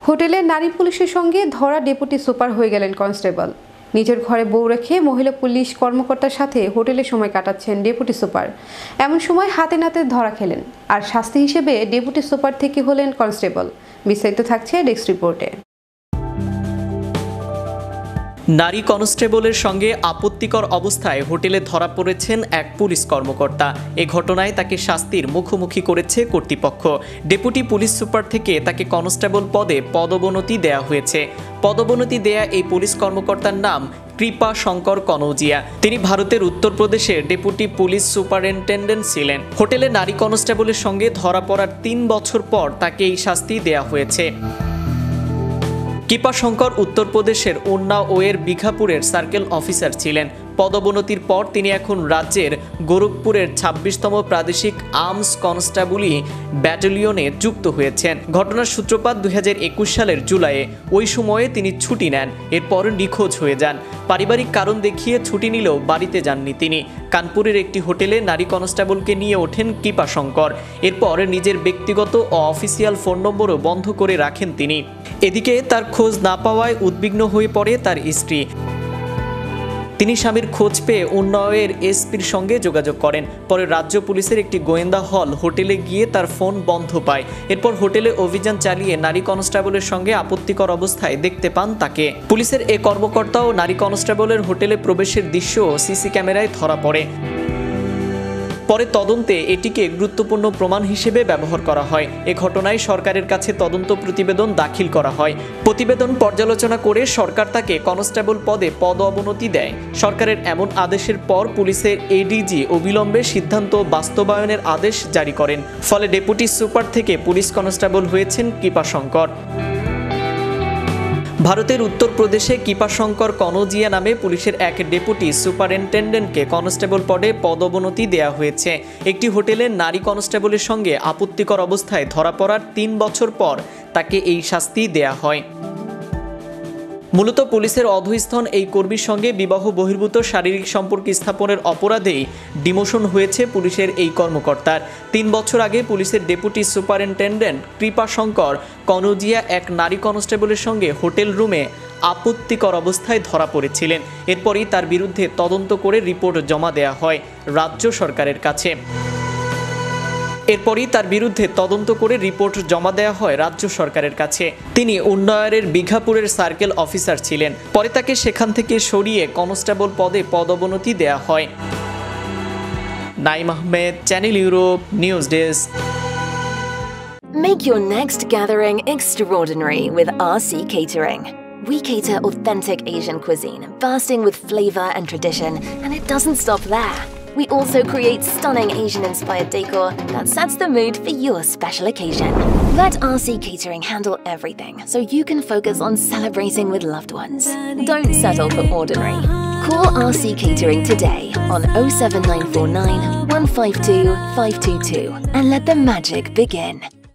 হোটেলে নারী পুলিশের সঙ্গে ধরা ডেপুটি সুপার হয়ে গেলেন কনস্টেবল। নিজের ঘরে বউ রেখে মহিলা পুলিশ কর্মকর্তার সাথে হোটেলে সময় কাটাচ্ছেন ডেপুটি সুপার। এমন সময় হাতে নাতে ধরা খেলেন, আর শাস্তি হিসেবে ডেপুটি সুপার থেকে হলেন কনস্টেবল। বিস্তারিত থাকছে ডেস্ক রিপোর্টে। নারী কনস্টেবলের সঙ্গে আপত্তিকর অবস্থায় হোটেলে ধরা পড়েছেন এক পুলিশ কর্মকর্তা। এ ঘটনায় তাকে শাস্তির মুখোমুখি করেছে কর্তৃপক্ষ। ডেপুটি পুলিশ সুপার থেকে তাকে কনস্টেবল পদে পদোন্নতি দেয়া হয়েছে। পদোন্নতি দেয়া এই পুলিশ কর্মকর্তার নাম কৃপা শঙ্কর কনৌজিয়া। তিনি ভারতের উত্তরপ্রদেশের ডেপুটি পুলিশ সুপারিনটেন্ডেন্ট ছিলেন। হোটেলে নারী কনস্টেবলের সঙ্গে ধরা পড়ার ৩ বছর পর তাকে এই শাস্তি দেয়া হয়েছে। কৃপা শঙ্কর উত্তরপ্রদেশের উন্নাওয়ের বিঘাপুরের সার্কেল অফিসার ছিলেন। পদোন্নতির পর তিনি এখন রাজ্যের গোরখপুরের ২৬তম প্রাদেশিক আর্মস কনস্টেবলি ব্যাটালিয়নে যুক্ত হয়েছেন। ঘটনার সূত্রপাত ২০২১ সালের জুলাইয়ে। ওই সময়ে তিনি ছুটি নেন, এরপর নিখোঁজ হয়ে যান। পারিবারিক কারণ দেখিয়ে ছুটি নিলেও বাড়িতে যাননি তিনি। কানপুরের একটি হোটেলে নারী কনস্টেবলকে নিয়ে ওঠেন কৃপা শঙ্কর। এরপর নিজের ব্যক্তিগত ও অফিসিয়াল ফোন নম্বরও বন্ধ করে রাখেন তিনি। এদিকে তার খোঁজ না পাওয়ায় উদ্বিগ্ন হয়ে পড়ে তার স্ত্রী। তিনি স্বামীর খোঁজ পেয়ে উন্নাওয়ের এসপির সঙ্গে যোগাযোগ করেন। পরে রাজ্য পুলিশের একটি গোয়েন্দা হল হোটেলে গিয়ে তার ফোন বন্ধ পায়। এরপর হোটেলে অভিযান চালিয়ে নারী কনস্টেবলের সঙ্গে আপত্তিকর অবস্থায় দেখতে পান তাকে। পুলিশের এ কর্মকর্তা ও নারী কনস্টেবলের হোটেলে প্রবেশের দৃশ্য সিসি ক্যামেরায় ধরা পড়ে। পরে তদন্তে এটিকে গুরুত্বপূর্ণ প্রমাণ হিসেবে ব্যবহার করা হয়। এ ঘটনায় সরকারের কাছে তদন্ত প্রতিবেদন দাখিল করা হয়। প্রতিবেদন পর্যালোচনা করে সরকার তাকে কনস্টেবল পদে পদোন্নতি দেয়। সরকারের এমন আদেশের পর পুলিশের এডিজি অবিলম্বে সিদ্ধান্ত বাস্তবায়নের আদেশ জারি করেন। ফলে ডেপুটি সুপার থেকে পুলিশ কনস্টেবল হয়েছেন কৃপা শঙ্কর। ভারতের উত্তরপ্রদেশে কৃপা শঙ্কর কনৌজিয়া নামে পুলিশের এক ডেপুটি সুপারিনটেন্ডেন্টকে কনস্টেবল পদে পদোন্নতি দেওয়া হয়েছে। একটি হোটেলে নারী কনস্টেবলের সঙ্গে আপত্তিকর অবস্থায় ধরা পড়ার ৩ বছর পর তাকে এই শাস্তি দেয়া হয়। মূলত পুলিশের অধস্তন এই কর্মীর সঙ্গে বিবাহ বহির্ভূত শারীরিক সম্পর্ক স্থাপনের অপরাধেই ডিমোশন হয়েছে পুলিশের এই কর্মকর্তার। ৩ বছর আগে পুলিশের ডেপুটি সুপারিনটেন্ডেন্ট কৃপা শঙ্কর কনৌজিয়া এক নারী কনস্টেবলের সঙ্গে হোটেল রুমে আপত্তিকর অবস্থায় ধরা পড়েছিলেন। এরপরই তার বিরুদ্ধে তদন্ত করে রিপোর্ট জমা দেওয়া হয় রাজ্য সরকারের কাছে। রাজ্য সরকারের কাছে। তিনি উন্নাওয়ের বিঘাপুরের সার্কেল অফিসার ছিলেন। পরে তাকে সেখান থেকে সরিয়ে কনস্টেবল পদে পদোন্নতি দেয়া হয়। Naim Ahmed, channel Europe, news desk. Make your next gathering extraordinary with RC Catering. We cater authentic Asian cuisine, bursting with flavor and tradition, and it doesn't stop there. We also create stunning Asian-inspired decor that sets the mood for your special occasion. Let RC Catering handle everything so you can focus on celebrating with loved ones. Don't settle for ordinary. Call RC Catering today on 07949 152 522 and let the magic begin.